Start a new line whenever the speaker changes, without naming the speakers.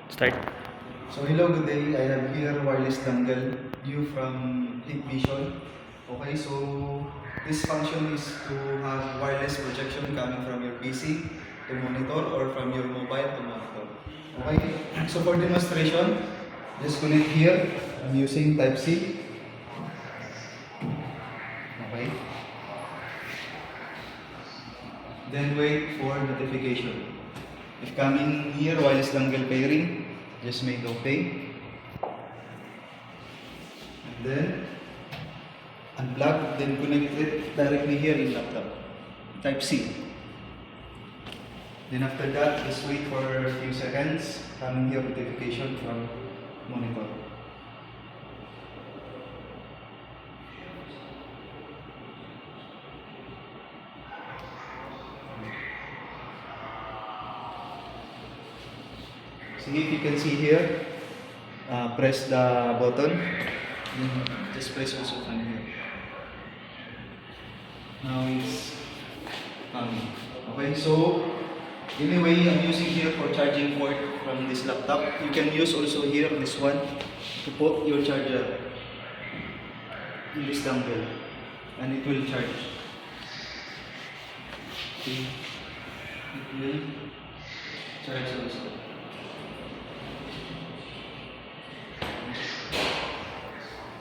Start.
So hello, good day. I have here wireless dongle view from Hikvision. Okay, so this function is to have wireless projection coming from your PC to monitor or from your mobile to monitor. Okay, so for demonstration, just connect here. I'm using Type C. Okay, then wait for notification. If coming here wireless dongle pairing, just make OK. And then unplug, then connect it directly here in laptop. Type C. Then after that, just wait for a few seconds. Coming here notification from monitor. See if you can see here. Press the button. Then just press also from here. Now it's coming. Okay, so anyway, I'm using here for charging port from this laptop. You can use also here this one to put your charger in this dongle and it will charge. See, it will charge also.